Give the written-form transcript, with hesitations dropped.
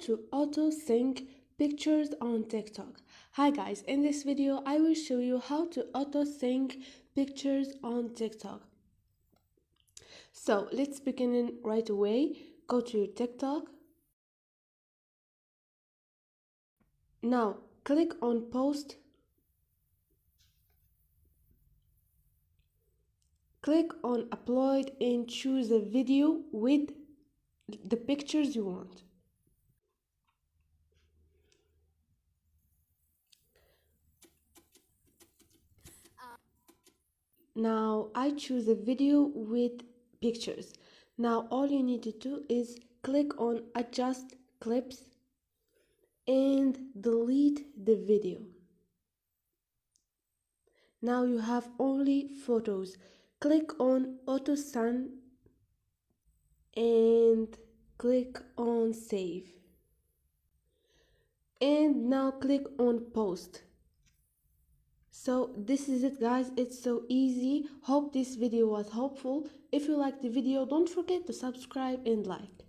to auto sync pictures on TikTok. Hi guys, in this video I will show you how to auto sync pictures on TikTok. So let's begin right away. Go to your TikTok. Now click on post. Click on upload and choose a video with the pictures you want. Now I choose a video with pictures. Now all you need to do is click on adjust clips and delete the video. Now you have only photos. Click on auto send and click on save. And now click on post. So this is it guys, it's so easy. Hope this video was helpful. If you liked the video, don't forget to subscribe and like.